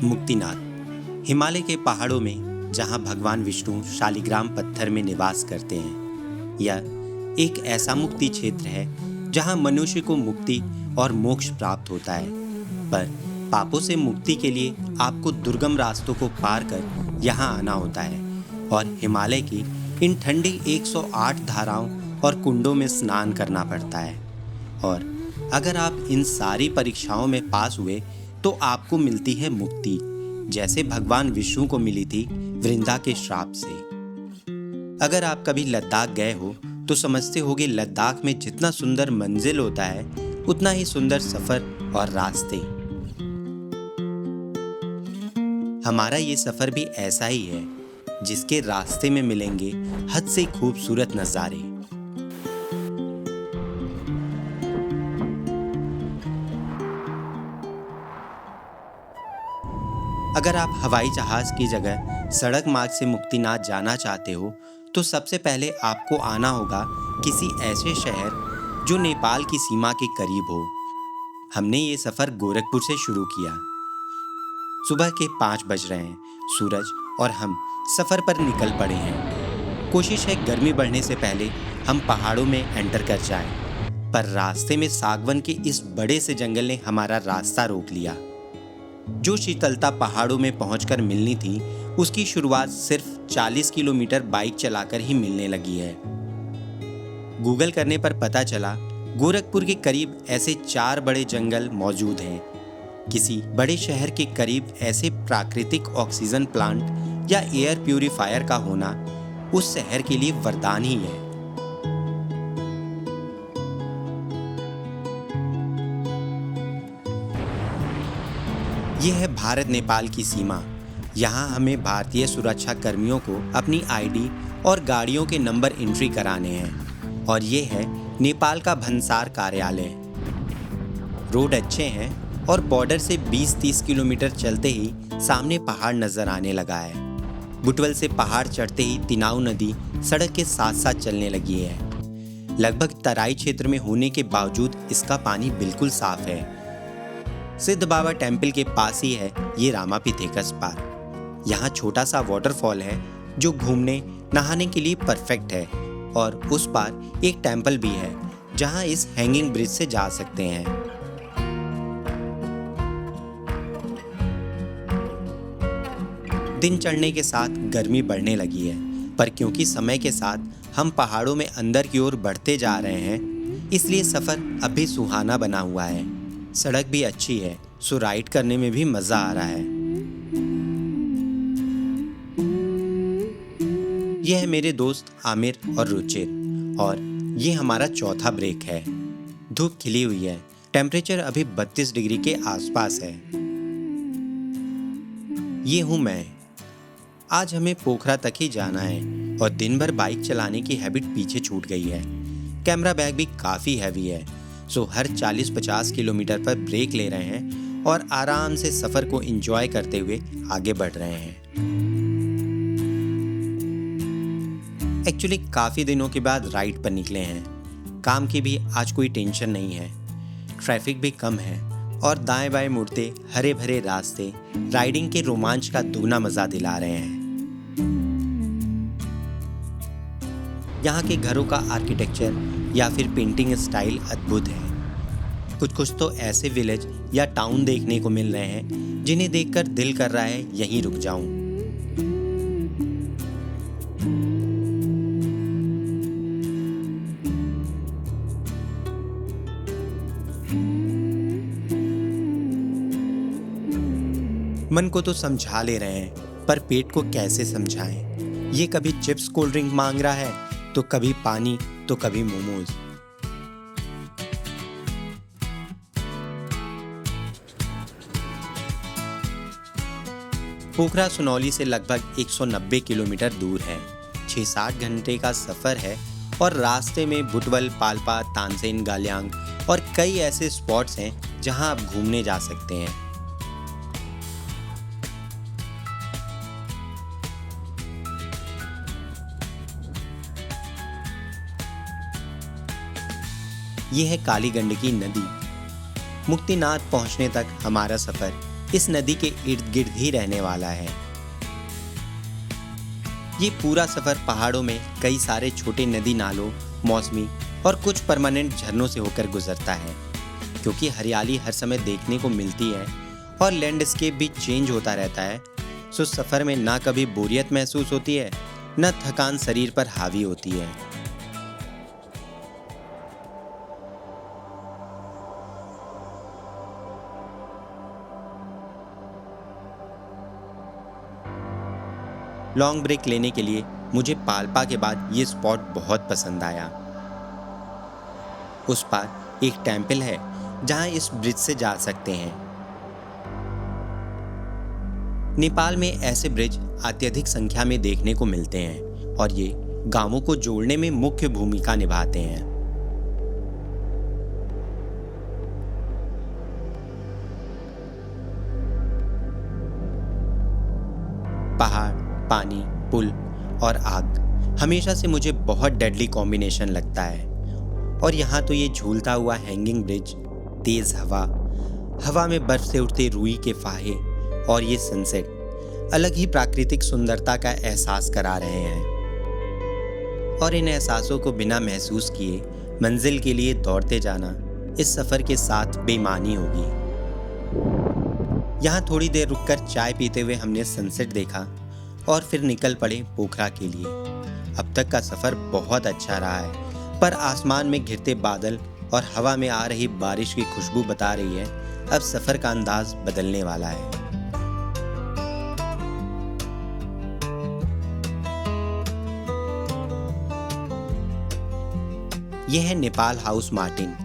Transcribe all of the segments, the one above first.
मुक्तिनाथ हिमालय के पहाड़ों में जहां भगवान विष्णु शालिग्राम पत्थर में निवास करते हैं। यह एक ऐसा मुक्ति क्षेत्र है जहां मनुष्य को मुक्ति और मोक्ष प्राप्त होता है। पर पापों से मुक्ति के लिए आपको दुर्गम रास्तों को पार कर यहाँ आना होता है और हिमालय की इन ठंडी 108 धाराओं और कुंडों में स्नान करना पड़ता है। और अगर आप इन सारी परीक्षाओं में पास हुए तो आपको मिलती है मुक्ति, जैसे भगवान विष्णु को मिली थी वृंदा के श्राप से। अगर आप कभी लद्दाख गए हो तो समझते होगे लद्दाख में जितना सुंदर मंजिल होता है उतना ही सुंदर सफर और रास्ते। हमारा ये सफर भी ऐसा ही है, जिसके रास्ते में मिलेंगे हद से खूबसूरत नज़ारे। अगर आप हवाई जहाज की जगह सड़क मार्ग से मुक्तिनाथ जाना चाहते हो तो सबसे पहले आपको आना होगा किसी ऐसे शहर जो नेपाल की सीमा के करीब हो। हमने ये सफ़र गोरखपुर से शुरू किया। सुबह के 5 बज रहे हैं, सूरज और हम सफ़र पर निकल पड़े हैं। कोशिश है गर्मी बढ़ने से पहले हम पहाड़ों में एंटर कर जाएं, पर रास्ते में सागवन के इस बड़े से जंगल ने हमारा रास्ता रोक लिया। जो शीतलता पहाड़ों में पहुंचकर मिलनी थी, उसकी शुरुआत सिर्फ 40 किलोमीटर बाइक चलाकर ही मिलने लगी है। गूगल करने पर पता चला गोरखपुर के करीब ऐसे 4 बड़े जंगल मौजूद हैं। किसी बड़े शहर के करीब ऐसे प्राकृतिक ऑक्सीजन प्लांट या एयर प्यूरिफायर का होना उस शहर के लिए वरदान ही है। यह है भारत नेपाल की सीमा। यहाँ हमें भारतीय सुरक्षा कर्मियों को अपनी आईडी और गाड़ियों के नंबर एंट्री कराने हैं। और ये है नेपाल का भंसार कार्यालय। रोड अच्छे हैं और बॉर्डर से 20-30 किलोमीटर चलते ही सामने पहाड़ नजर आने लगा है। बुटवल से पहाड़ चढ़ते ही तिनाऊ नदी सड़क के साथ साथ चलने लगी है। लगभग तराई क्षेत्र में होने के बावजूद इसका पानी बिल्कुल साफ है। सिद्ध बाबा टेम्पल के पास ही है ये रामापिथेकस पार्क। यहाँ छोटा सा वाटरफॉल है जो घूमने नहाने के लिए परफेक्ट है। और उस पार एक टेम्पल भी है जहाँ इस हैंगिंग ब्रिज से जा सकते हैं। दिन चढ़ने के साथ गर्मी बढ़ने लगी है, पर क्योंकि समय के साथ हम पहाड़ों में अंदर की ओर बढ़ते जा रहे हैं, इसलिए सफ़र अभी सुहाना बना हुआ है। सड़क भी अच्छी है, सो राइड करने में भी मज़ा आ रहा है। यह है मेरे दोस्त आमिर और रुचिर, और ये हमारा चौथा ब्रेक है। धूप खिली हुई है, टेम्परेचर अभी 32 डिग्री के आसपास है। ये हूँ मैं। आज हमें पोखरा तक ही जाना है और दिन भर बाइक चलाने की हैबिट पीछे छूट गई है। कैमरा बैग भी काफ़ी हैवी है, सो हर 40-50 किलोमीटर पर ब्रेक ले रहे हैं और आराम से सफ़र को एंजॉय करते हुए आगे बढ़ रहे हैं। एक्चुअली काफ़ी दिनों के बाद राइड पर निकले हैं। काम की भी आज कोई टेंशन नहीं है, ट्रैफिक भी कम है और दाएं बाएं मुड़ते हरे भरे रास्ते राइडिंग के रोमांच का दुगना मज़ा दिला रहे हैं। यहाँ के घरों का आर्किटेक्चर या फिर पेंटिंग स्टाइल अद्भुत है। कुछ तो ऐसे विलेज या टाउन देखने को मिल रहे हैं जिन्हें देखकर दिल कर रहा है यहीं रुक जाऊं। मन को तो समझा ले रहे हैं, पर पेट को कैसे समझाएं। ये कभी चिप्स कोल्ड ड्रिंक मांग रहा है, तो कभी पानी, तो कभी मोमोज। पोखरा सुनौली से लगभग 190 किलोमीटर दूर है। 6-7 घंटे का सफ़र है और रास्ते में बुटवल, पाल्पा, तानसेन, गालियांग और कई ऐसे स्पॉट्स हैं जहां आप घूमने जा सकते हैं। ये है काली गंडकी नदी। मुक्तिनाथ पहुंचने तक हमारा सफ़र इस नदी के इर्द गिर्द ही रहने वाला है। ये पूरा सफर पहाड़ों में कई सारे छोटे नदी नालों, मौसमी और कुछ परमानेंट झरनों से होकर गुजरता है। क्योंकि हरियाली हर समय देखने को मिलती है और लैंडस्केप भी चेंज होता रहता है, सो सफर में ना कभी बोरियत महसूस होती है, न थकान शरीर पर हावी होती है। लॉन्ग ब्रेक लेने के लिए मुझे पाल्पा के बाद ये स्पॉट बहुत पसंद आया। उस पार एक टेंपल है जहां इस ब्रिज से जा सकते हैं। नेपाल में ऐसे ब्रिज अत्यधिक संख्या में देखने को मिलते हैं और ये गांवों को जोड़ने में मुख्य भूमिका निभाते हैं। पहाड़, पानी, पुल और आग हमेशा से मुझे बहुत डेडली कॉम्बिनेशन लगता है। और यहाँ तो ये झूलता हुआ हैंगिंग ब्रिज, तेज हवा में बर्फ से उठते रुई के फाहे और ये सनसेट अलग ही प्राकृतिक सुंदरता का एहसास करा रहे हैं। और इन एहसासों को बिना महसूस किए मंजिल के लिए दौड़ते जाना इस सफर के साथ बेईमानी होगी। यहाँ थोड़ी देर रुककर चाय पीते हुए हमने सनसेट देखा और फिर निकल पड़े पोखरा के लिए। अब तक का सफर बहुत अच्छा रहा है, पर आसमान में घिरते बादल और हवा में आ रही बारिश की खुशबू बता रही है अब सफर का अंदाज बदलने वाला है। यह है नेपाल हाउस मार्टिन।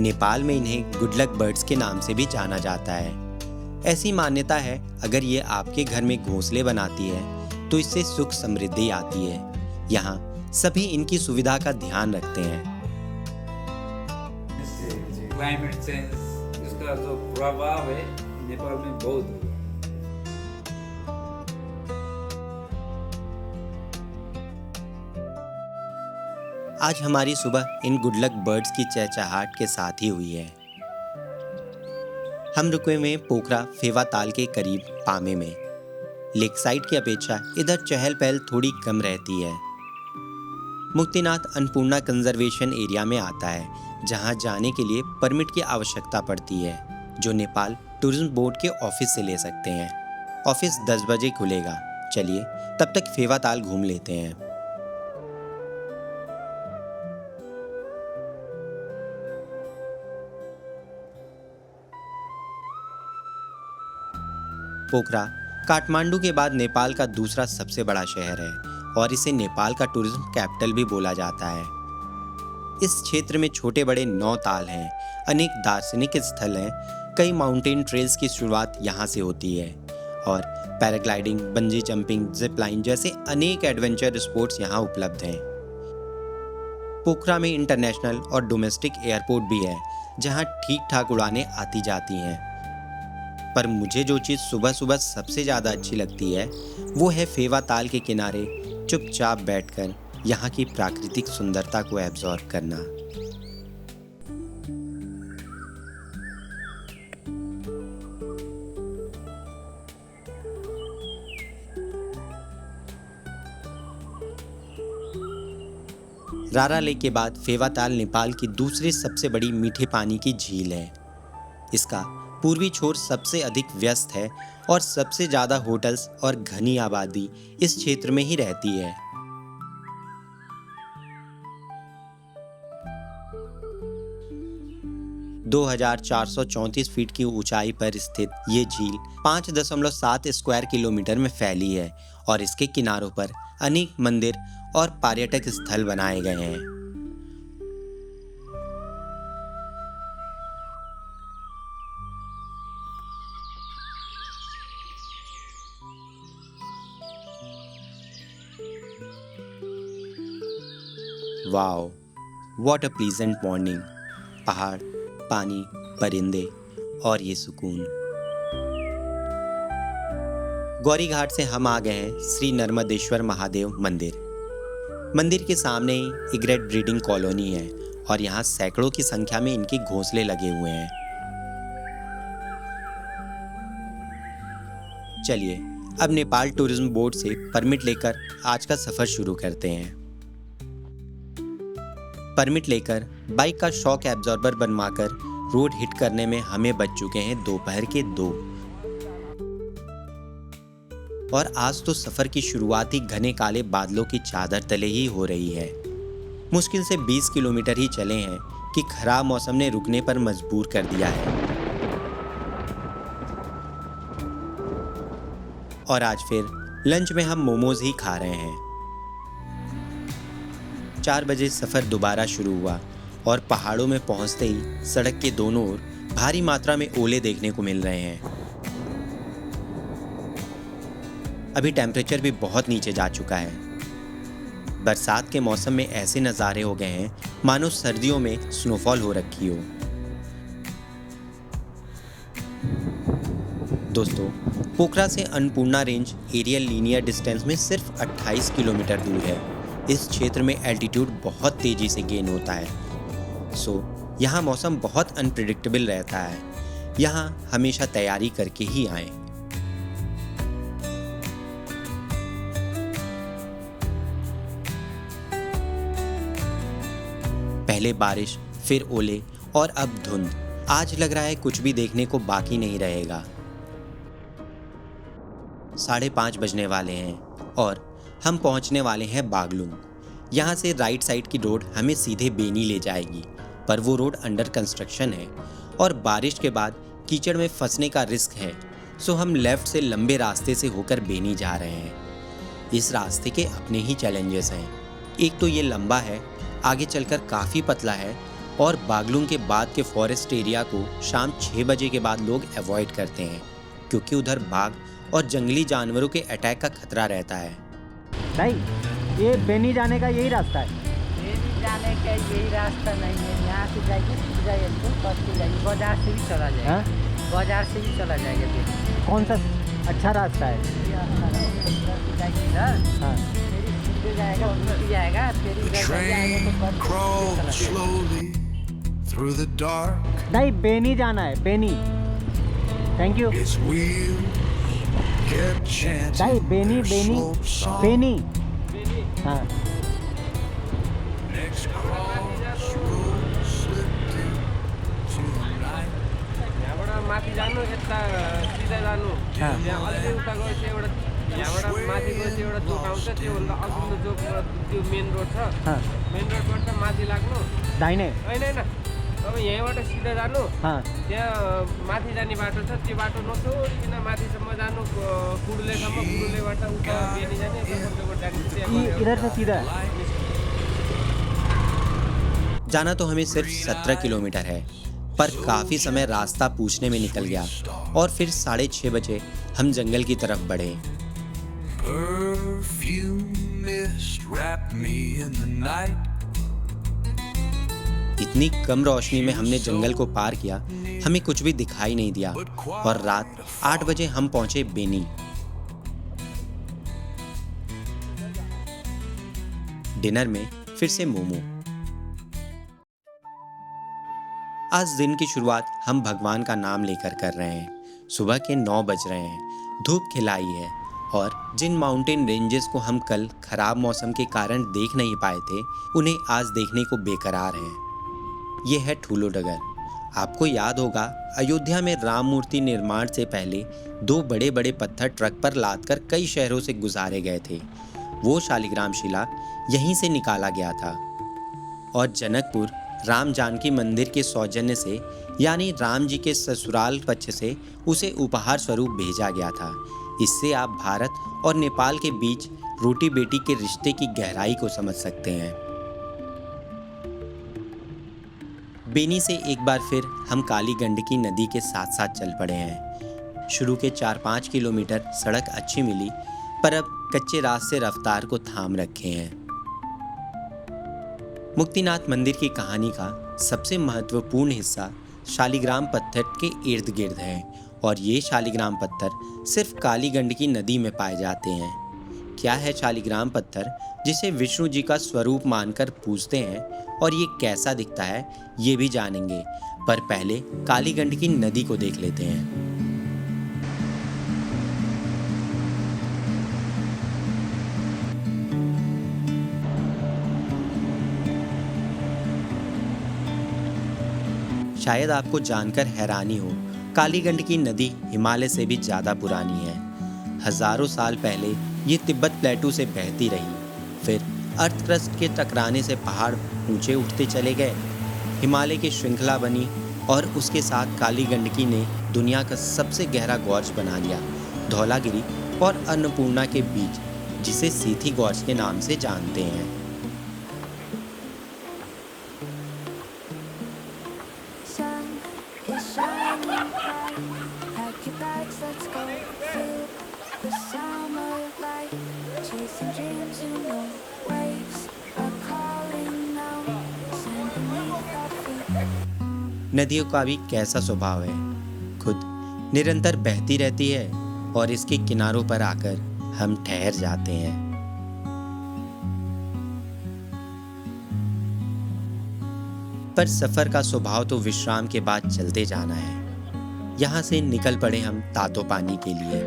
नेपाल में इन्हें गुड लक बर्ड्स के नाम से भी जाना जाता है। ऐसी मान्यता है अगर ये आपके घर में घोंसले बनाती है तो इससे सुख समृद्धि आती है। यहाँ सभी इनकी सुविधा का ध्यान रखते हैं। क्लाइमेट चेंज इसका जो प्रभाव है नेपाल में बहुत है। आज हमारी सुबह इन गुड लक बर्ड्स की चहचहाट के साथ ही हुई है। हम रुके हुए पोखरा फेवा ताल के करीब पामे में। लेक साइड की अपेक्षा इधर चहल पहल थोड़ी कम रहती है। मुक्तिनाथ अन्नपूर्णा कंजर्वेशन एरिया में आता है, जहां जाने के लिए परमिट की आवश्यकता पड़ती है, जो नेपाल टूरिज्म बोर्ड के ऑफिस से ले सकते हैं। ऑफिस 10 बजे खुलेगा। चलिए तब तक फेवा ताल घूम लेते हैं। पोखरा काठमांडू के बाद नेपाल का दूसरा सबसे बड़ा शहर है और इसे नेपाल का टूरिज्म कैपिटल भी बोला जाता है। इस क्षेत्र में छोटे बड़े 9 ताल हैं, अनेक दार्शनिक स्थल हैं, कई माउंटेन ट्रेल्स की शुरुआत यहाँ से होती है और paragliding, bungee jumping, zip line जैसे अनेक एडवेंचर स्पोर्ट्स यहाँ उपलब्ध हैं। पोखरा में इंटरनेशनल और डोमेस्टिक एयरपोर्ट भी है, जहाँ ठीक ठाक उड़ानें आती जाती हैं। पर मुझे जो चीज़ सुबह सुबह सबसे ज़्यादा अच्छी लगती है वो है फेवा ताल के किनारे चुपचाप बैठकर यहाँ की प्राकृतिक सुंदरता को एब्जॉर्ब करना। रारा लेक के बाद फेवा ताल नेपाल की दूसरी सबसे बड़ी मीठे पानी की झील है। इसका पूर्वी छोर सबसे अधिक व्यस्त है और सबसे ज्यादा होटल्स और घनी आबादी इस क्षेत्र में ही रहती है। दो 2434 फीट की ऊंचाई पर स्थित ये झील 5.7 स्क्वायर किलोमीटर में फैली है और इसके किनारों पर अनेक मंदिर और पर्यटक स्थल बनाए गए हैं। Wow, what a pleasant morning. पहाड़, पानी, परिंदे और ये सुकून। गौरी घाट से हम आ गए हैं श्री नर्मदेश्वर महादेव मंदिर। मंदिर के सामने ही इग्रेट ब्रीडिंग कॉलोनी है और यहाँ सैकड़ों की संख्या में इनके घोंसले लगे हुए हैं। चलिए अब नेपाल टूरिज्म बोर्ड से परमिट लेकर आज का सफ़र शुरू करते हैं। परमिट लेकर बाइक का शॉक एब्जॉर्बर बनवाकर रोड हिट करने में हमें बज चुके हैं दोपहर के 2। और आज तो सफ़र की शुरुआत ही घने काले बादलों की चादर तले ही हो रही है। मुश्किल से 20 किलोमीटर ही चले हैं कि खराब मौसम ने रुकने पर मजबूर कर दिया है। और आज फिर लंच में हम मोमोज ही खा रहे हैं। 4 बजे सफ़र दोबारा शुरू हुआ और पहाड़ों में पहुंचते ही सड़क के दोनों ओर भारी मात्रा में ओले देखने को मिल रहे हैं। अभी टेम्परेचर भी बहुत नीचे जा चुका है। बरसात के मौसम में ऐसे नज़ारे हो गए हैं मानो सर्दियों में स्नोफॉल हो रखी हो। दोस्तों, पोखरा से Annapurna range aerial linear distance में सिर्फ 28 किलोमीटर दूर है। इस क्षेत्र में एल्टीट्यूड बहुत तेज़ी से गेन होता है। यहाँ मौसम बहुत अनप्रिडिक्टेबल रहता है। यहाँ हमेशा तैयारी करके ही आएं। पहले बारिश, फिर ओले और अब धुंध। आज लग रहा है कुछ भी देखने को बाकी नहीं रहेगा। 5:30 बजने वाले हैं और हम पहुंचने वाले हैं बागलुंग। यहाँ से राइट साइड की रोड हमें सीधे बेनी ले जाएगी, पर वो रोड अंडर कंस्ट्रक्शन है और बारिश के बाद कीचड़ में फंसने का रिस्क है। सो हम लेफ्ट से लंबे रास्ते से होकर बेनी जा रहे हैं। इस रास्ते के अपने ही चैलेंजेस हैं। एक तो ये लंबा है, आगे चलकर काफ़ी पतला है और बागलुंग के बाद के फॉरेस्ट एरिया को शाम 6 बजे के बाद लोग अवॉइड करते हैं क्योंकि उधर बाघ और जंगली जानवरों के अटैक का खतरा रहता है। भाई, ये बेनी जाने का यही रास्ता है? बेनी जाने का यही रास्ता नहीं है। यहाँ से जाइए, जाइए तो बस से जाइए, बाजार से भी चला जाएगा। बाजार से भी चला जाएगा बेनी। कौन सा अच्छा रास्ता है? हाँ, जाएगा, उधर जाएगा, फिर The train crawled slowly through the dark. नहीं, बेनी जाना है, Beni. Thank you. Its wheels kept chanting नहीं, Beni their Beni slow song. Beni. हाँ, Next crossroad slipped into the night. यहाँबाट माथि जानु, यता सिधै जानु। हाँ। यहाँ अलि उता गएपछि एउटा, यहाँबाट माथि गएपछि एउटा चोक आउँछ, त्योभन्दा अघिल्लो चोकबाट त्यो मेन रोड छ। हाँ, मेन रोडबाट माथि लाग्नु। दाहिने। होइन, अब यहीँबाट सिधा जानु। हाँ, त्यहाँ माथि जाने बाटो छ, त्यो बाटो नछोडिकन माथिसम्म जानु, कुडुलेसम्म, कुडुलेबाट उता बेनी जाने, उता जाने, त्यहाँ इधर से सीधा है। जाना तो हमें सिर्फ 17 किलोमीटर है, पर काफ़ी समय रास्ता पूछने में निकल गया और फिर 6:30 बजे हम जंगल की तरफ बढ़े। Perfume mist wrapped me in the night. इतनी कम रोशनी में हमने जंगल को पार किया, हमें कुछ भी दिखाई नहीं दिया और रात 8 बजे हम पहुंचे बेनी। डिनर में फिर से मोमो। आज दिन की शुरुआत हम भगवान का नाम लेकर कर रहे हैं। सुबह के 9 बज रहे हैं, धूप खिलाई है और जिन माउंटेन रेंजेस को हम कल खराब मौसम के कारण देख नहीं पाए थे, उन्हें आज देखने को बेकरार हैं। ये है ठूलो डगर। आपको याद होगा, अयोध्या में राम मूर्ति निर्माण से पहले 2 बड़े बड़े पत्थर ट्रक पर लादकर कई शहरों से गुजारे गए थे। वो शालिग्राम शिला यहीं से निकाला गया था और जनकपुर राम जानकी मंदिर के सौजन्य से, यानी राम जी के ससुराल पक्ष से उसे उपहार स्वरूप भेजा गया था। इससे आप भारत और नेपाल के बीच रोटी बेटी के रिश्ते की गहराई को समझ सकते हैं। बेनी से एक बार फिर हम काली गंडकी नदी के साथ साथ चल पड़े हैं। शुरू के 4-5 किलोमीटर सड़क अच्छी मिली, पर अब कच्चे रास्ते रफ्तार को थाम रखे हैं। मुक्तिनाथ मंदिर की कहानी का सबसे महत्वपूर्ण हिस्सा शालिग्राम पत्थर के इर्द गिर्द है और ये शालिग्राम पत्थर सिर्फ काली गंडकी नदी में पाए जाते हैं। क्या है शालिग्राम पत्थर जिसे विष्णु जी का स्वरूप मानकर पूजते हैं और ये कैसा दिखता है ये भी जानेंगे, पर पहले काली गंडकी नदी को देख लेते हैं। शायद आपको जानकर हैरानी हो, काली गंडकी नदी हिमालय से भी ज़्यादा पुरानी है। हजारों साल पहले ये तिब्बत प्लेटू से बहती रही, फिर अर्थ क्रस्ट के टकराने से पहाड़ ऊंचे उठते चले गए, हिमालय की श्रृंखला बनी और उसके साथ काली गंडकी ने दुनिया का सबसे गहरा गॉर्ज बना लिया, धौलागिरी और अन्नपूर्णा के बीच, जिसे सीथी गॉर्ज के नाम से जानते हैं। Sun is shining bright. Pack your bags, let's go. Feel the summer light. Chasing dreams, you know. Waves are calling now. Sand beneath our feet. नदियों का भी कैसा स्वभाव है, खुद निरंतर बहती रहती है और इसके किनारों पर आकर हम ठहर जाते हैं। पर सफर का स्वभाव तो विश्राम के बाद चलते जाना है। यहाँ से निकल पड़े हम तातो पानी के लिए।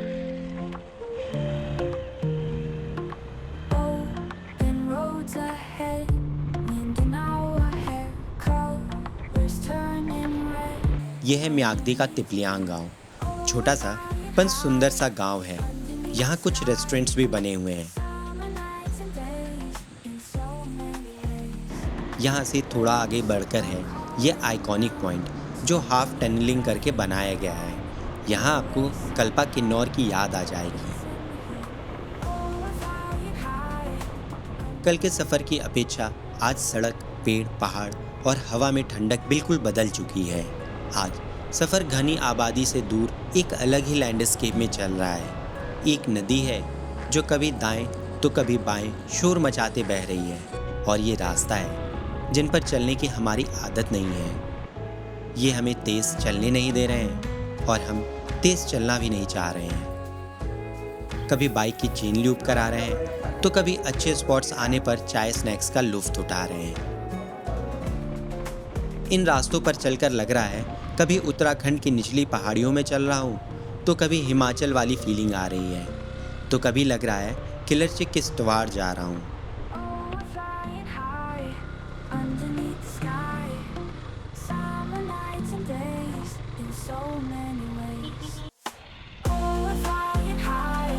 Open roads ahead. Wind in our hair. Colors turning red. यह है म्याग्दी का तिपलियांग गांव। छोटा सा पर सुंदर सा गांव है। यहाँ कुछ रेस्टोरेंट्स भी बने हुए हैं। Summer nights and days in so many ways. यहाँ से थोड़ा आगे बढ़कर है ये आइकॉनिक पॉइंट, जो हाफ टनलिंग करके बनाया गया है। यहाँ आपको कल्पा किन्नौर की याद आ जाएगी। कल के सफ़र की अपेक्षा आज सड़क, पेड़, पहाड़ और हवा में ठंडक बिल्कुल बदल चुकी है। आज सफ़र घनी आबादी से दूर एक अलग ही लैंडस्केप में चल रहा है। एक नदी है जो कभी दाएं तो कभी बाएं शोर मचाते बह रही है, और ये रास्ता है जिन पर चलने की हमारी आदत नहीं है। ये हमें तेज़ चलने नहीं दे रहे हैं और हम तेज़ चलना भी नहीं चाह रहे हैं। कभी बाइक की चेन लूप करा रहे हैं तो कभी अच्छे स्पॉट्स आने पर चाय स्नैक्स का लुत्फ़ उठा रहे हैं। इन रास्तों पर चलकर लग रहा है कभी उत्तराखंड की निचली पहाड़ियों में चल रहा हूँ, तो कभी हिमाचल वाली फीलिंग आ रही है, तो कभी लग रहा है किलरचे किश्तवाड़ जा रहा हूँ। Oh, we're flying high underneath the sky. Summer nights and days in so many ways. Oh, we're flying high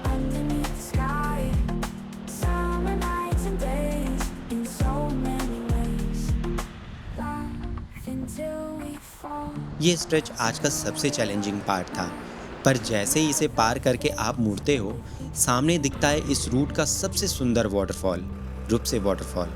underneath the sky. Summer nights and days in so many ways. Laugh until we fall. ये stretch आज का सबसे challenging part था, पर जैसे ही इसे पार करके आप मुड़ते हो, सामने दिखता है इस रूट का सबसे सुंदर वाटरफॉल, रूपसे वाटरफॉल।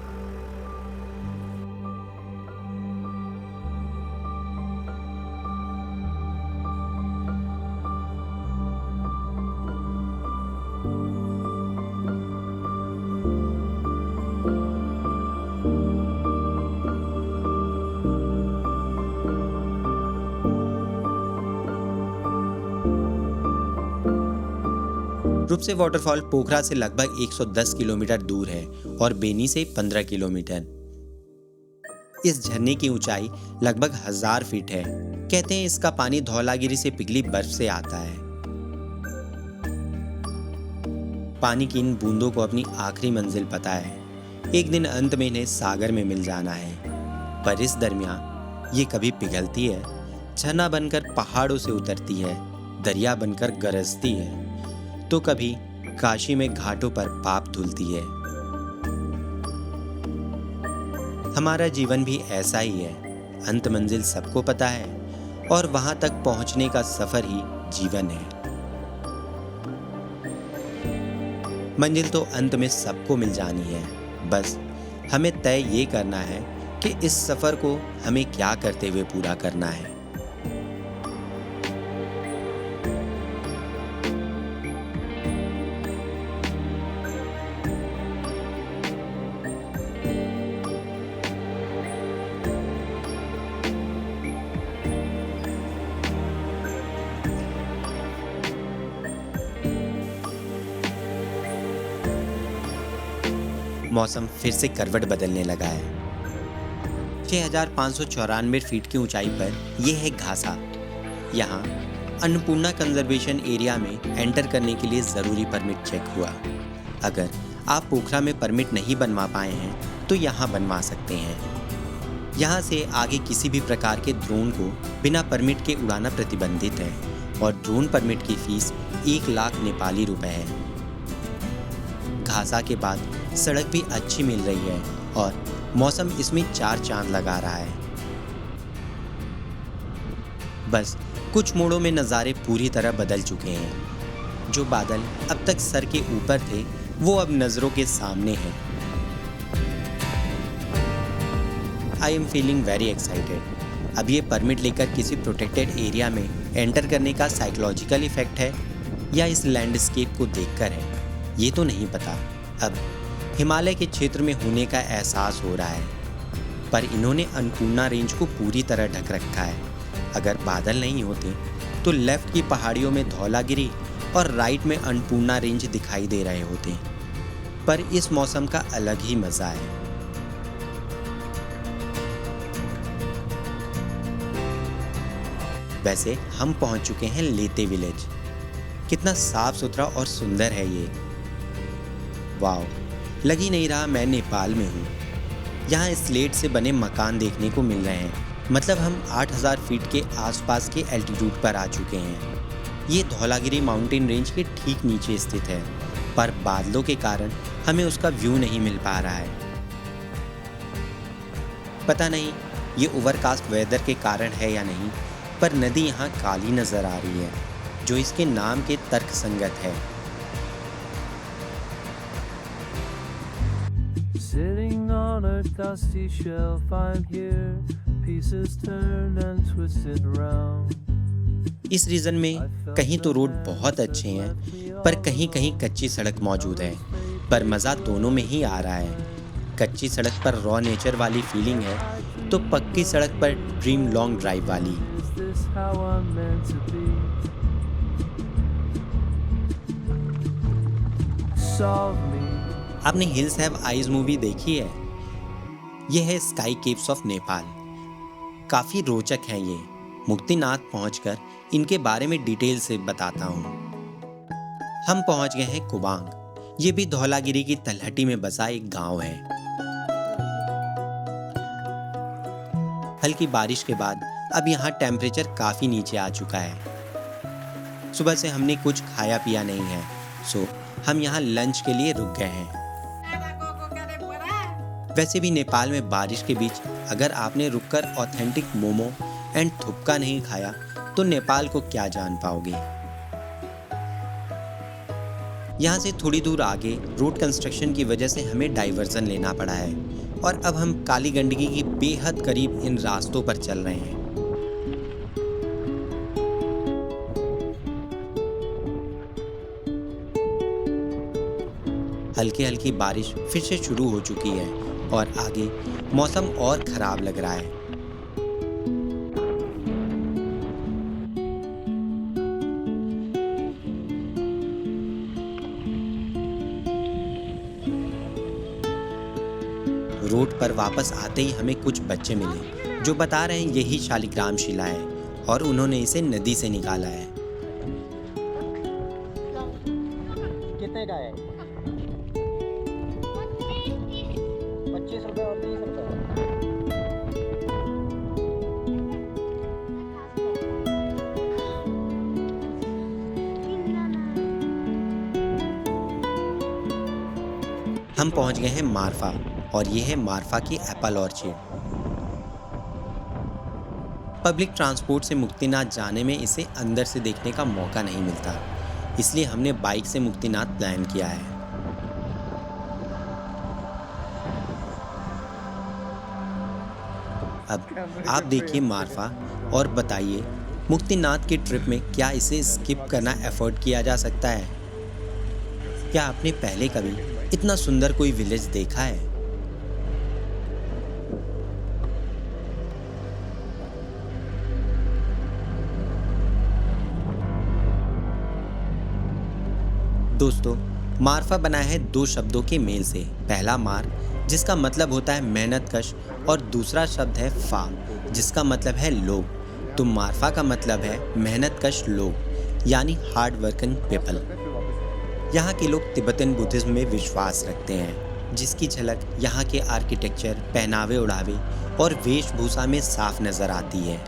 रूपसे वाटरफॉल पोखरा से लगभग 110 किलोमीटर दूर है और बेनी से 15 किलोमीटर। इस झरने की ऊंचाई लगभग 1000 फीट है। कहते हैं इसका पानी धौलागिरी से पिघली बर्फ से आता है। पानी की इन बूंदों को अपनी आखिरी मंजिल पता है। एक दिन अंत में इन्हें सागर में मिल जाना है, पर इस दरमियान ये कभी पिघलती है, झरना बनकर पहाड़ों से उतरती है, दरिया बनकर गरजती है, तो कभी काशी में घाटों पर पाप धुलती है। हमारा जीवन भी ऐसा ही है। अंत मंजिल सबको पता है और वहां तक पहुंचने का सफर ही जीवन है। मंजिल तो अंत में सबको मिल जानी है, बस हमें तय ये करना है कि इस सफर को हमें क्या करते हुए पूरा करना है। मौसम फिर से करवट बदलने लगा है। 6594 फीट की ऊंचाई पर यह है घासा। यहाँ अन्नपूर्णा कंजर्वेशन एरिया में एंटर करने के लिए ज़रूरी परमिट चेक हुआ। अगर आप पोखरा में परमिट नहीं बनवा पाए हैं तो यहाँ बनवा सकते हैं। यहाँ से आगे किसी भी प्रकार के ड्रोन को बिना परमिट के उड़ाना प्रतिबंधित है और ड्रोन परमिट की फीस 1 लाख नेपाली रुपए है। घासा के बाद सड़क भी अच्छी मिल रही है और मौसम इसमें 4 चांद लगा रहा है। बस कुछ मोड़ों में नज़ारे पूरी तरह बदल चुके हैं। जो बादल अब तक सर के ऊपर थे वो अब नज़रों के सामने हैं। I am feeling very excited. अब ये परमिट लेकर किसी प्रोटेक्टेड एरिया में एंटर करने का साइकोलॉजिकल इफेक्ट है या इस लैंडस्केप को देखकर है, ये तो नहीं पता। अब हिमालय के क्षेत्र में होने का एहसास हो रहा है, पर इन्होंने अन्नपूर्णा रेंज को पूरी तरह ढक रखा है। अगर बादल नहीं होते तो लेफ्ट की पहाड़ियों में धौलागिरी और राइट में अन्नपूर्णा रेंज दिखाई दे रहे होते, पर इस मौसम का अलग ही मज़ा है। वैसे हम पहुंच चुके हैं लेते विलेज। कितना साफ सुथरा और सुंदर है ये। वाओ, लग ही नहीं रहा मैं नेपाल में हूँ। यहाँ स्लेट से बने मकान देखने को मिल रहे हैं, मतलब हम 8000 फीट के आसपास के एल्टीट्यूड पर आ चुके हैं। ये धौलागिरी माउंटेन रेंज के ठीक नीचे स्थित है, पर बादलों के कारण हमें उसका व्यू नहीं मिल पा रहा है। पता नहीं ये ओवरकास्ट वेदर के कारण है या नहीं, पर नदी यहाँ काली नज़र आ रही है, जो इसके नाम के तर्क संगत है। Sitting on a dusty shelf, I'm here, pieces turned and twisted round. इस रीजन में कहीं तो रोड बहुत अच्छे हैं, पर कहीं कहीं कच्ची सड़क मौजूद है, पर मज़ा दोनों में ही आ रहा है। कच्ची सड़क पर रॉ नेचर वाली फीलिंग है, तो पक्की सड़क पर ड्रीम लॉन्ग ड्राइव वाली। Is this how I'm meant to be? Solve me. आपने हिल्स हैव आइज मूवी देखी है? यह है स्काई केव्स ऑफ नेपाल। काफ़ी रोचक है ये। मुक्तिनाथ पहुंचकर इनके बारे में डिटेल से बताता हूँ। हम पहुंच गए हैं कुबांग। ये भी धौलागिरी की तलहटी में बसा एक गांव है। हल्की बारिश के बाद अब यहाँ टेम्परेचर काफ़ी नीचे आ चुका है। सुबह से हमने कुछ खाया पिया नहीं है, सो हम यहाँ लंच के लिए रुक गए हैं। वैसे भी नेपाल में बारिश के बीच अगर आपने रुककर ऑथेंटिक मोमो एंड थुपका नहीं खाया तो नेपाल को क्या जान पाओगे। यहाँ से थोड़ी दूर आगे रोड कंस्ट्रक्शन की वजह से हमें डाइवर्जन लेना पड़ा है और अब हम काली गंडकी की बेहद करीब इन रास्तों पर चल रहे हैं। हल्की हल्की बारिश फिर से शुरू हो चुकी है और आगे मौसम और खराब लग रहा है। रोड पर वापस आते ही हमें कुछ बच्चे मिले जो बता रहे हैं यही शालिग्राम शिला है और उन्होंने इसे नदी से निकाला है। कितने का है? 25 रुपये और 30 रुपये। हम पहुंच गए हैं मारफा और ये है मारफा की एप्पल ऑर्चिड। पब्लिक ट्रांसपोर्ट से मुक्तिनाथ जाने में इसे अंदर से देखने का मौका नहीं मिलता, इसलिए हमने बाइक से मुक्तिनाथ प्लान किया है। अब आप देखिए मारफा और बताइए मुक्तिनाथ की ट्रिप में क्या इसे स्किप करना अफोर्ड किया जा सकता है? क्या आपने पहले कभी इतना सुंदर कोई विलेज देखा है? दोस्तों, मारफा बना है 2 शब्दों के मेल से। पहला मार जिसका मतलब होता है मेहनतकश और दूसरा शब्द है फा जिसका मतलब है लोग। तो मारफा का मतलब है मेहनतकश लोग यानी हार्ड वर्किंग पीपल। यहाँ के लोग तिब्बतन बुद्धिज्म में विश्वास रखते हैं। जिसकी झलक यहाँ के आर्किटेक्चर, पहनावे ओढ़ावे और वेशभूषा में साफ नजर आती है।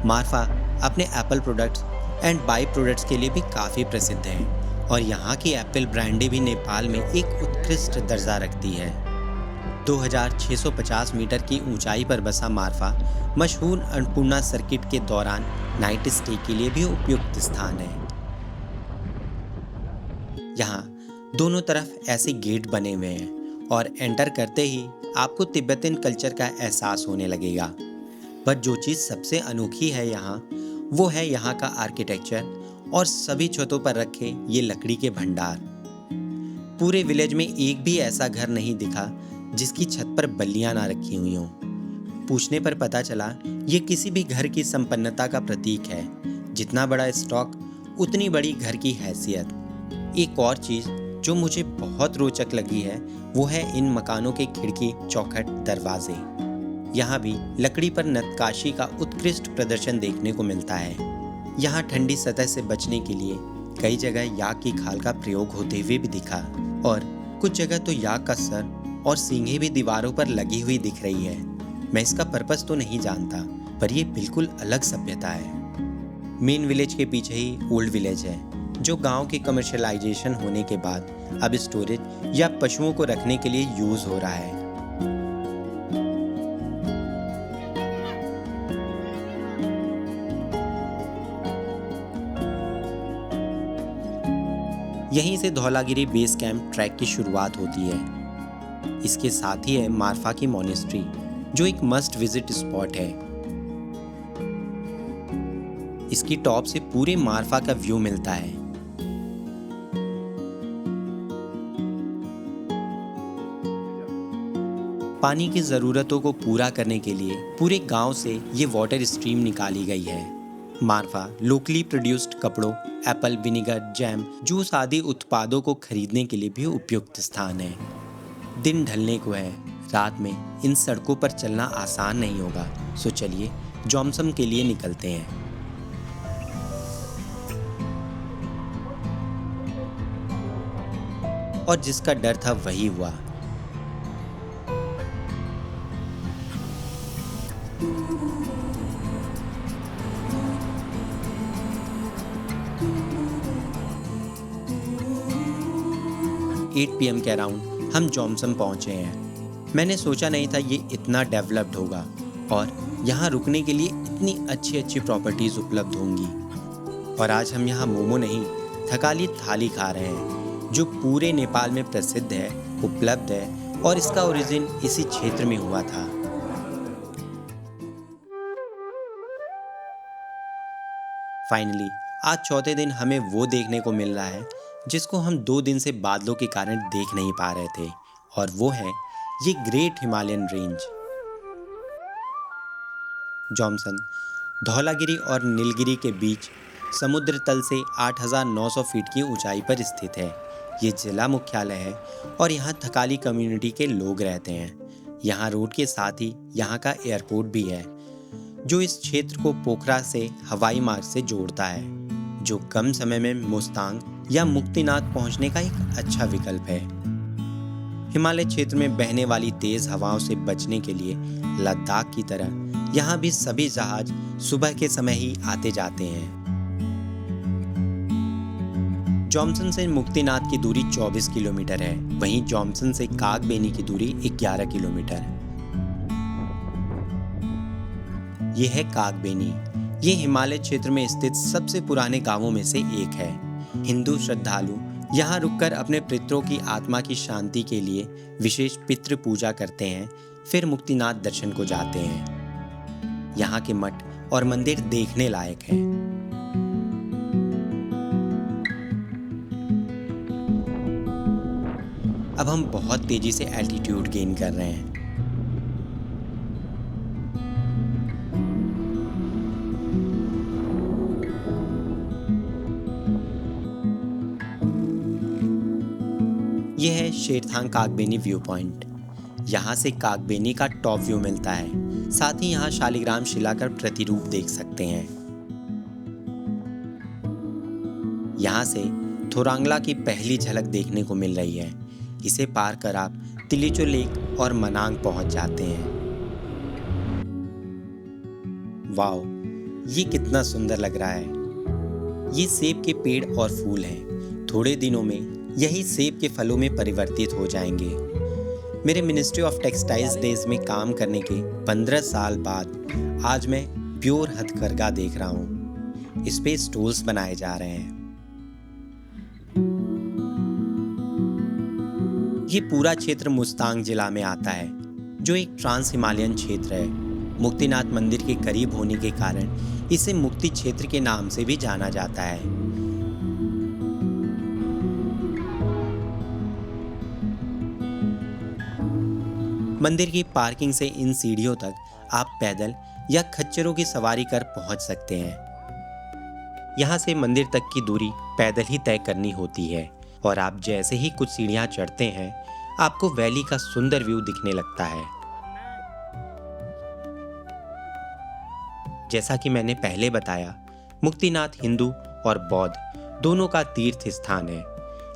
मारफा अपने Apple products and by products के लिए भी काफ़ी प्रसिद्ध है और यहाँ की एप्पल ब्रांडें भी नेपाल में एक उत्कृष्ट दर्जा रखती है। 2650 मीटर की ऊंचाई पर बसा मारफा मशहूर अन्नपूर्णा सर्किट के दौरान नाइट स्टे के लिए भी उपयुक्त स्थान है। यहाँ दोनों तरफ ऐसे गेट बने हुए हैं और एंटर करते ही आपको तिब्बतन कल्चर का एहसास होने लगेगा। पर जो चीज़ सबसे अनोखी है यहाँ, वो है यहाँ का आर्किटेक्चर और सभी छतों पर रखे ये लकड़ी के भंडार। पूरे विलेज में एक भी ऐसा घर नहीं दिखा जिसकी छत पर बल्लियां ना रखी हुई हों। पूछने पर पता चला ये किसी भी घर की संपन्नता का प्रतीक है। जितना बड़ा स्टॉक उतनी बड़ी घर की हैसियत। एक और चीज़ जो मुझे बहुत रोचक लगी है वो है इन मकानों के खिड़की, चौखट, दरवाजे। यहाँ भी लकड़ी पर नक्काशी का उत्कृष्ट प्रदर्शन देखने को मिलता है। यहाँ ठंडी सतह से बचने के लिए कई जगह याक की खाल का प्रयोग होते हुए भी दिखा और कुछ जगह तो याक का सर और सींगें भी दीवारों पर लगी हुई दिख रही है। मैं इसका पर्पस तो नहीं जानता, पर यह बिल्कुल अलग सभ्यता है। मेन विलेज के पीछे ही ओल्ड विलेज है, जो गांव के कमर्शियलाइजेशन होने के बाद अब स्टोरेज या पशुओं को रखने के लिए यूज हो रहा है। यहीं से धौलागिरी बेस कैंप ट्रैक की शुरुआत होती है। इसके साथ ही है मारफा की मॉनेस्ट्री, जो एक मस्ट विजिट स्पॉट है। इसकी टॉप से पूरे मारफा का व्यू मिलता है। पानी की जरूरतों को पूरा करने के लिए पूरे गांव से ये वाटर स्ट्रीम निकाली गई है। मारफा लोकली प्रोड्यूस्ड कपड़ों, एप्पल विनेगर, जैम, जूस आदि उत्पादों को खरीदने के लिए भी उपयुक्त स्थान है। दिन ढलने को है, रात में इन सड़कों पर चलना आसान नहीं होगा, सो चलिए जॉमसम के लिए निकलते हैं। और जिसका डर था वही हुआ। PM के अराउंड हम जॉमसम पहुंचे हैं। मैंने सोचा नहीं था ये इतना डेवलप्ड होगा और यहाँ रुकने के लिए इतनी अच्छी प्रॉपर्टीज उपलब्ध होंगी। और आज हम यहाँ मोमो नहीं, थकाली थाली खा रहे हैं, जो पूरे नेपाल में प्रसिद्ध है, उपलब्ध है और इसका ओरिजिन इसी क्षेत्र में हुआ था। फाइनली आज चौथे दिन हमें वो देखने को मिल रहा है जिसको हम 2 दिन से बादलों के कारण देख नहीं पा रहे थे, और वो है ये ग्रेट हिमालयन रेंज। जॉमसन धौलागिरी और नीलगिरी के बीच समुद्र तल से 8,900 फीट की ऊंचाई पर स्थित है। ये जिला मुख्यालय है और यहाँ थकाली कम्युनिटी के लोग रहते हैं। यहाँ रोड के साथ ही यहाँ का एयरपोर्ट भी है, जो इस क्षेत्र को पोखरा से हवाई मार्ग से जोड़ता है, जो कम समय में मुस्तांग या मुक्तिनाथ पहुंचने का एक अच्छा विकल्प है। हिमालय क्षेत्र में बहने वाली तेज हवाओं से बचने के लिए लद्दाख की तरह यहाँ भी सभी जहाज सुबह के समय ही आते जाते हैं। जॉमसन से मुक्तिनाथ की दूरी 24 किलोमीटर है, वहीं जॉमसन से कागबेनी की दूरी 11 किलोमीटर है। यह है कागबेनी। ये हिमालय क्षेत्र में स्थित सबसे पुराने गांवों में से एक है। हिंदू श्रद्धालु यहाँ रुककर अपने पितरों की आत्मा की शांति के लिए विशेष पितृ पूजा करते हैं, फिर मुक्तिनाथ दर्शन को जाते हैं। यहाँ के मठ और मंदिर देखने लायक हैं। अब हम बहुत तेजी से एल्टीट्यूड गेन कर रहे हैं। यह है शेरथांग कागबेनी व्यू पॉइंट। यहाँ से कागबेनी का टॉप व्यू मिलता है। साथ ही यहाँ शालिग्राम शिला का प्रतिरूप देख सकते हैं। यहाँ से थोरांगला की पहली झलक देखने को मिल रही है। इसे पार कर आप तिलिचो लेक और मनांग पहुंच जाते हैं। वाओ, ये कितना सुंदर लग रहा है। ये सेब के पेड़ और फूल हैं। थोड़े दिनों में यही सेब के फलों में परिवर्तित हो जाएंगे। मेरे मिनिस्ट्री ऑफ टेक्सटाइल्स डेज में काम करने के 15 साल बाद आज मैं प्योर हथकरघा देख रहा हूँ। इस पे स्टॉल्स बनाए जा रहे हैं। ये पूरा क्षेत्र मुस्तांग जिला में आता है, जो एक ट्रांस हिमालयन क्षेत्र है। मुक्तिनाथ मंदिर के करीब होने के कारण इसे मुक्ति क्षेत्र के नाम से भी जाना जाता है। मंदिर की पार्किंग से इन सीढ़ियों तक आप पैदल या खच्चरों की सवारी कर पहुंच सकते हैं। यहाँ से मंदिर तक की दूरी पैदल ही तय करनी होती है और आप जैसे ही कुछ सीढ़ियाँ चढ़ते हैं, आपको वैली का सुंदर व्यू दिखने लगता है। जैसा कि मैंने पहले बताया, मुक्तिनाथ हिंदू और बौद्ध दोनों का तीर्थ स्थान है।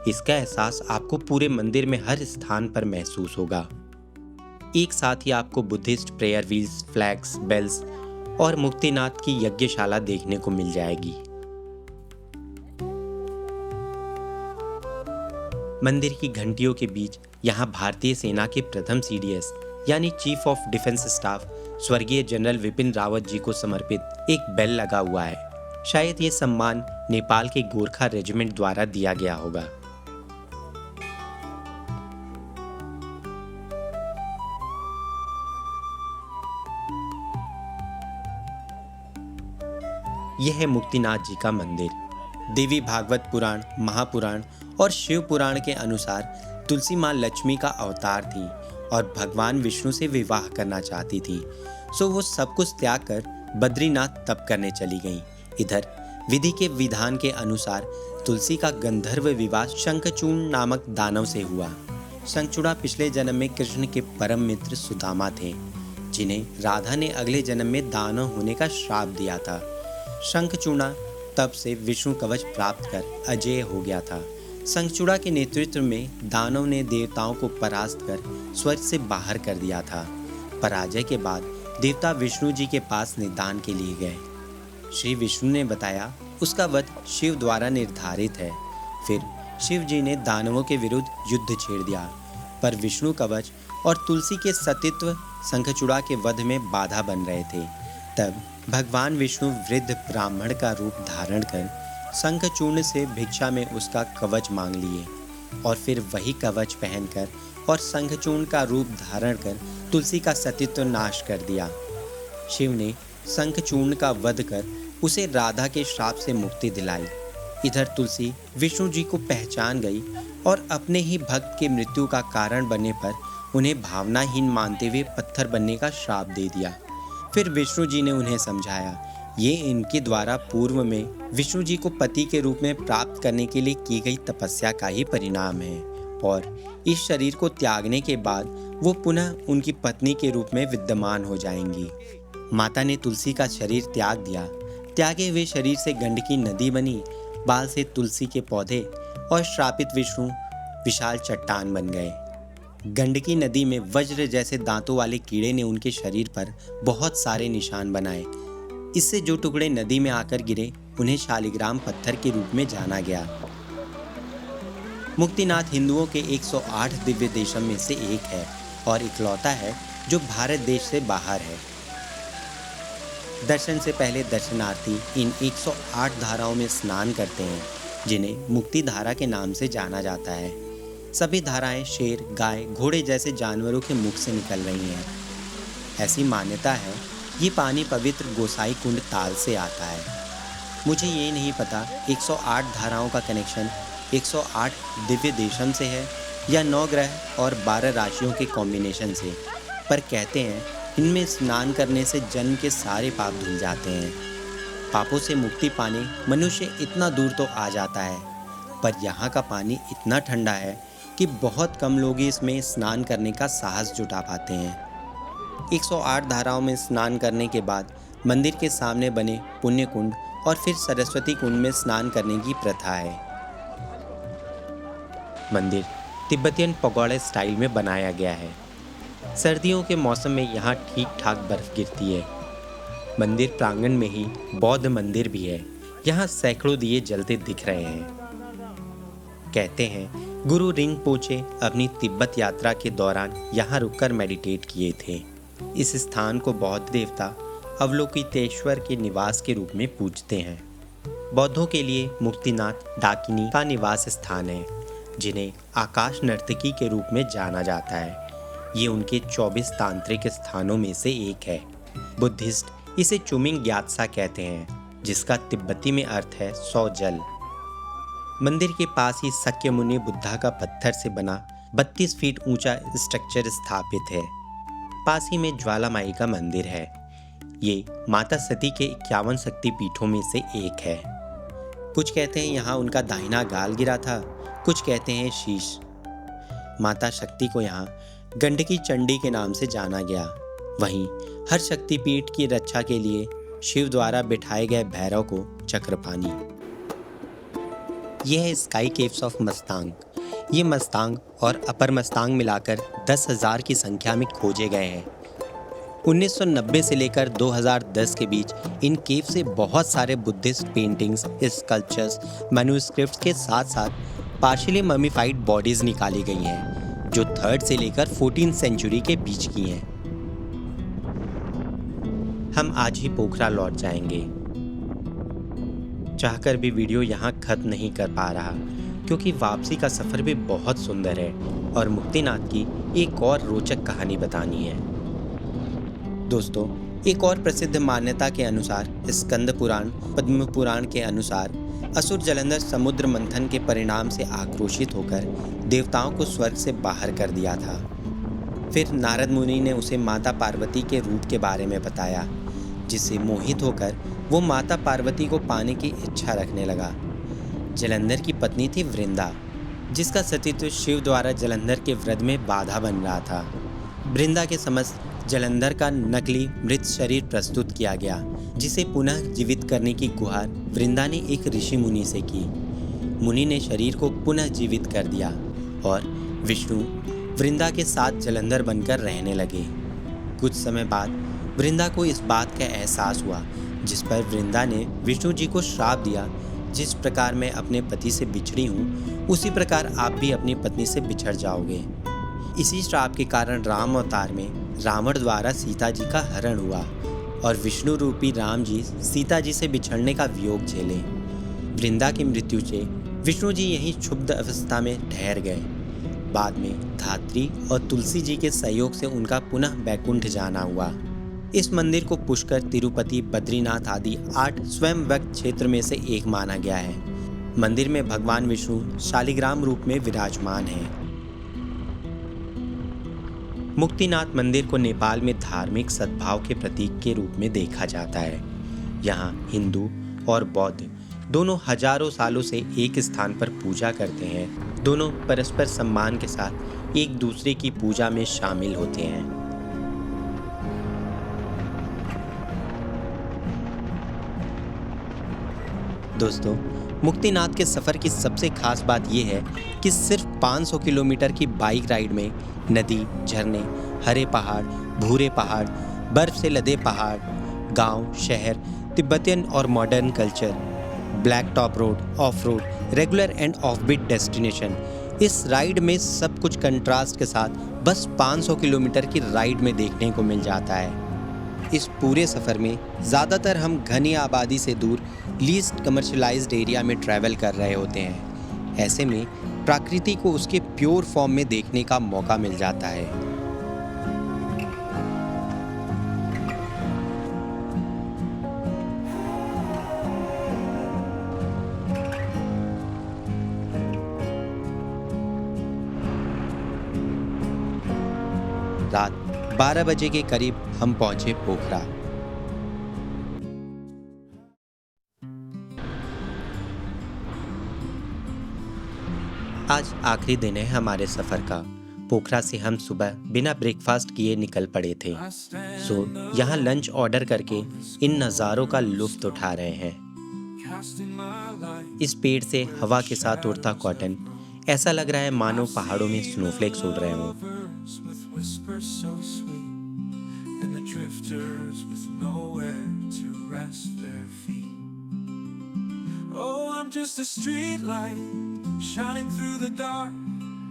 इसका एहसास आपको पूरे मंदिर में हर स्थान पर महसूस होगा। एक साथ ही आपको Buddhist prayer wheels, flags, bells और मुक्तिनाथ की यज्ञशाला देखने को मिल जाएगी। मंदिर की घंटियों के बीच यहाँ भारतीय सेना के प्रथम CDS यानी चीफ ऑफ डिफेंस स्टाफ स्वर्गीय जनरल विपिन रावत जी को समर्पित एक बेल लगा हुआ है। शायद ये सम्मान नेपाल के गोरखा रेजिमेंट द्वारा दिया गया होगा। यह है मुक्तिनाथ जी का मंदिर। देवी भागवत पुराण, महापुराण और शिव पुराण के अनुसार तुलसी माँ लक्ष्मी का अवतार थी और भगवान विष्णु से विवाह करना चाहती थी। सो वो सब कुछ त्याग कर बद्रीनाथ तप करने चली गईं। इधर विधि के विधान के अनुसार तुलसी का गंधर्व विवाह शंखचूर्ण नामक दानव से हुआ। शंखचूड़ा पिछले जन्म में कृष्ण के परम मित्र सुदामा थे, जिन्हें राधा ने अगले जन्म में दानव होने का श्राप दिया था। शंखचूड़ा तब से विष्णु कवच प्राप्त कर अजेय हो गया था। शंखचूड़ा के नेतृत्व में दानव ने देवताओं को परास्त कर स्वर्ग से बाहर कर दिया था। पराजय के बाद देवता विष्णु जी के पास निदान के लिए गए। श्री विष्णु ने बताया उसका वध शिव द्वारा निर्धारित है। फिर शिव जी ने दानवों के विरुद्ध युद्ध छेड़ दिया, पर विष्णु कवच और तुलसी के सतीत्व शंखचूड़ा के वध में बाधा बन रहे थे। तब भगवान विष्णु वृद्ध ब्राह्मण का रूप धारण कर शंखचूर्ण से भिक्षा में उसका कवच मांग लिए और फिर वही कवच पहनकर और शंखचूर्ण का रूप धारण कर तुलसी का सतीत्व नाश कर दिया। शिव ने शंखचूर्ण का वध कर उसे राधा के श्राप से मुक्ति दिलाई। इधर तुलसी विष्णु जी को पहचान गई और अपने ही भक्त के मृत्यु का कारण बनने पर उन्हें भावनाहीन मानते हुए पत्थर बनने का श्राप दे दिया। फिर विष्णु जी ने उन्हें समझाया, ये इनके द्वारा पूर्व में विष्णु जी को पति के रूप में प्राप्त करने के लिए की गई तपस्या का ही परिणाम है और इस शरीर को त्यागने के बाद वो पुनः उनकी पत्नी के रूप में विद्यमान हो जाएंगी। माता ने तुलसी का शरीर त्याग दिया। त्यागे हुए शरीर से गंडकी नदी बनी, बाल से तुलसी के पौधे और श्रापित विष्णु विशाल चट्टान बन गए। गंडकी नदी में वज्र जैसे दांतों वाले कीड़े ने उनके शरीर पर बहुत सारे निशान बनाए। इससे जो टुकड़े नदी में आकर गिरे उन्हें शालिग्राम पत्थर के रूप में जाना गया। मुक्तिनाथ हिंदुओं के 108 दिव्य देशों में से एक है और इकलौता है जो भारत देश से बाहर है। दर्शन से पहले दर्शनार्थी इन 108 धाराओं में स्नान करते हैं, जिन्हें मुक्ति धारा के नाम से जाना जाता है। सभी धाराएं शेर, गाय, घोड़े जैसे जानवरों के मुख से निकल रही हैं। ऐसी मान्यता है ये पानी पवित्र गोसाई कुंड ताल से आता है। मुझे ये नहीं पता 108 धाराओं का कनेक्शन 108 दिव्य देशम से है या 9 ग्रह और 12 राशियों के कॉम्बिनेशन से, पर कहते हैं इनमें स्नान करने से जन्म के सारे पाप धुल जाते हैं। पापों से मुक्ति पाने मनुष्य इतना दूर तो आ जाता है, पर यहाँ का पानी इतना ठंडा है कि बहुत कम लोग ही इसमें स्नान करने का साहस जुटा पाते हैं। 108 धाराओं में स्नान करने के बाद मंदिर के सामने बने पुण्य कुंड और फिर सरस्वती कुंड में स्नान करने की प्रथा है। मंदिर तिब्बतियन पगोड़े स्टाइल में बनाया गया है। सर्दियों के मौसम में यहाँ ठीक ठाक बर्फ गिरती है। मंदिर प्रांगण में ही बौद्ध मंदिर भी है। यहाँ सैकड़ों दिए जलते दिख रहे हैं। कहते हैं गुरु रिंपोचे अपनी तिब्बत यात्रा के दौरान यहाँ रुककर मेडिटेट किए थे। इस स्थान को बौद्ध देवता अवलोकितेश्वर के निवास के रूप में पूजते हैं। बौद्धों के लिए मुक्तिनाथ डाकिनी का निवास स्थान है, जिन्हें आकाश नर्तकी के रूप में जाना जाता है। ये उनके 24 तांत्रिक स्थानों में से एक है। बुद्धिस्ट इसे चुमिंग ग्यात्सा कहते हैं, जिसका तिब्बती में अर्थ है 100 जल। मंदिर के पास ही सक्यमुनि बुद्धा का पत्थर से बना 32 फीट ऊंचा स्ट्रक्चर स्थापित है। पास ही में ज्वालामाई का मंदिर है। ये माता सती के 51 शक्तिपीठों में से एक है। कुछ कहते हैं यहाँ उनका दाहिना गाल गिरा था, कुछ कहते हैं शीश। माता शक्ति को यहाँ गंडकी चंडी के नाम से जाना गया। वहीं हर शक्तिपीठ की रक्षा के लिए शिव द्वारा बिठाए गए भैरव को चक्रपाणी। यह है स्काई केव्स ऑफ मस्तांग। ये मस्तांग और अपर मस्तांग मिलाकर 10,000 की संख्या में खोजे गए हैं। 1990 से लेकर 2010 के बीच इन केव से बहुत सारे बुद्धिस्ट पेंटिंग्स, स्कल्पचर्स, मैन्युस्क्रिप्ट्स के साथ साथ पार्शियली ममीफाइड बॉडीज निकाली गई हैं, जो 3rd से लेकर 14th सेंचुरी के बीच की हैं। हम आज ही पोखरा लौट जाएंगे। चाहकर भी वीडियो यहाँ खत्म नहीं कर पा रहा, क्योंकि वापसी का सफ़र भी बहुत सुंदर है और मुक्तिनाथ की एक और रोचक कहानी बतानी है। दोस्तों, एक और प्रसिद्ध मान्यता के अनुसार स्कंद पुराण, पद्म पुराण के अनुसार असुर जलंधर समुद्र मंथन के परिणाम से आक्रोशित होकर देवताओं को स्वर्ग से बाहर कर दिया था। फिर नारद मुनि ने उसे माता पार्वती के रूप के बारे में बताया, जिससे मोहित होकर वो माता पार्वती को पाने की इच्छा रखने लगा। जलंधर की पत्नी थी वृंदा, जिसका सतीत्व शिव द्वारा जलंधर के व्रत में बाधा बन रहा था। वृंदा के समस्त जलंधर का नकली मृत शरीर प्रस्तुत किया गया, जिसे पुनः जीवित करने की गुहार वृंदा ने एक ऋषि मुनि से की। मुनि ने शरीर को पुनः जीवित कर दिया और विष्णु वृंदा के साथ जलंधर बनकर रहने लगे। कुछ समय बाद वृंदा को इस बात का एहसास हुआ, जिस पर वृंदा ने विष्णु जी को श्राप दिया, जिस प्रकार मैं अपने पति से बिछड़ी हूँ, उसी प्रकार आप भी अपनी पत्नी से बिछड़ जाओगे। इसी श्राप के कारण राम अवतार में रावण द्वारा सीता जी का हरण हुआ और विष्णु रूपी राम जी सीता जी से बिछड़ने का वियोग झेले। वृंदा की मृत्यु से विष्णु जी यहीं क्षुब्ध अवस्था में ठहर गए। बाद में धात्री और तुलसी जी के सहयोग से उनका पुनः बैकुंठ जाना हुआ। इस मंदिर को पुष्कर, तिरुपति, बद्रीनाथ आदि 8 स्वयं व्यक्त क्षेत्र में से एक माना गया है। मंदिर में भगवान विष्णु शालिग्राम रूप में विराजमान हैं। मुक्तिनाथ मंदिर को नेपाल में धार्मिक सद्भाव के प्रतीक के रूप में देखा जाता है। यहाँ हिंदू और बौद्ध दोनों हजारों सालों से एक स्थान पर पूजा करते हैं। दोनों परस्पर सम्मान के साथ एक दूसरे की पूजा में शामिल होते हैं। दोस्तों, मुक्तिनाथ के सफ़र की सबसे खास बात यह है कि सिर्फ 500 किलोमीटर की बाइक राइड में नदी, झरने, हरे पहाड़, भूरे पहाड़, बर्फ से लदे पहाड़, गांव, शहर, तिब्बतियन और modern culture, black top road, of road, regular and offbeat destination, इस राइड में सब कुछ कंट्रास्ट के साथ बस 500 किलोमीटर की राइड में देखने को मिल जाता है। इस पूरे सफ़र में ज़्यादातर हम घनी आबादी से दूर लीस्ट कमर्शलाइज्ड एरिया में ट्रैवल कर रहे होते हैं। ऐसे में प्रकृति को उसके प्योर फॉर्म में देखने का मौका मिल जाता है। रात 12 बजे के करीब हम पहुंचे पोखरा। आज आखिरी दिन है हमारे सफ़र का। पोखरा से हम सुबह बिना ब्रेकफास्ट किए निकल पड़े थे। सो यहाँ लंच ऑर्डर करके इन नज़ारों का लुत्फ़ उठा रहे हैं। इस पेड़ से हवा के साथ उड़ता कॉटन, ऐसा लग रहा है मानो पहाड़ों में स्नोफ्लेक्स उड़ रहे हों। Lovers with whispers so sweet, and the drifters with nowhere to rest their feet. Oh, I'm just a street light shining through the dark,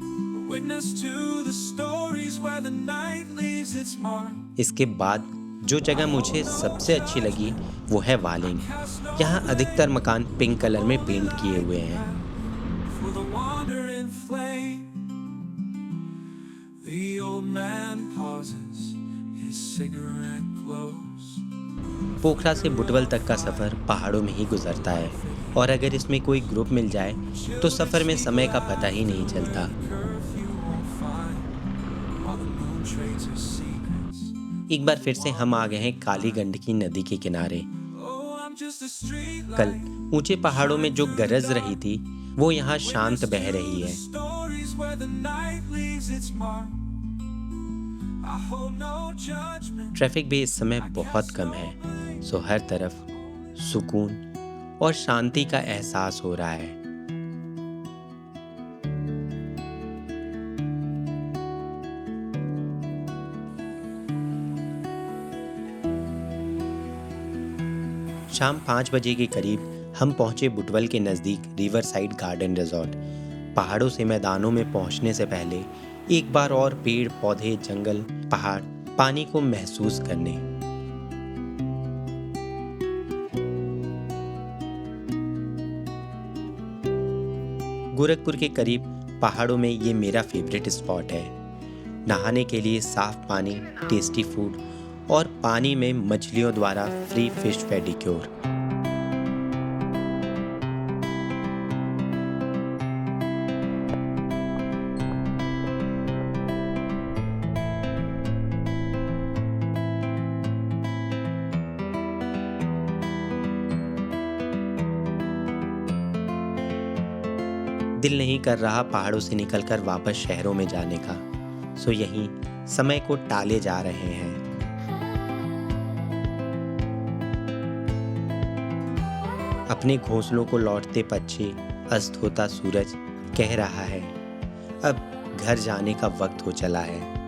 a witness to the stories where the night leaves its mark. इसके बाद जो जगह मुझे सबसे अच्छी लगी वो है वालिंग। यहाँ अधिकतर मकान पिंक कलर में पेंट किए हुए हैं। For the wandering flame, the old man pauses, his cigarette glows. पोखरा से बुटवल तक का सफ़र पहाड़ों में ही गुजरता है और अगर इसमें कोई ग्रुप मिल जाए तो सफ़र में समय का पता ही नहीं चलता। Curfew won't find, while the moon trades her secrets. एक बार फिर से हम आ गए हैं काली गंडकी नदी के किनारे। Oh, I'm just a street कल light. ऊंचे पहाड़ों में जो गरज रही थी वो यहाँ शांत बह रही है। Stories where the night leaves its mark. I hold no judgment. Traffic भी इस समय बहुत कम है, सो हर तरफ सुकून और शांति का एहसास हो रहा है। शाम 5 बजे के करीब हम पहुंचे बुटवल के नज़दीक रिवर साइड गार्डन रिजॉर्ट। पहाड़ों से मैदानों में पहुंचने से पहले एक बार और पेड़ पौधे जंगल पहाड़ पानी को महसूस करने। गोरखपुर के करीब पहाड़ों में ये मेरा फेवरेट स्पॉट है। नहाने के लिए साफ पानी, टेस्टी फूड और पानी में मछलियों द्वारा फ्री फिश पेडिक्योर। दिल नहीं कर रहा पहाड़ों से निकलकर वापस शहरों में जाने का, सो यहीं समय को टाले जा रहे हैं। अपने घोंसलों को लौटते पक्षी, अस्त होता सूरज कह रहा है अब घर जाने का वक्त हो चला है।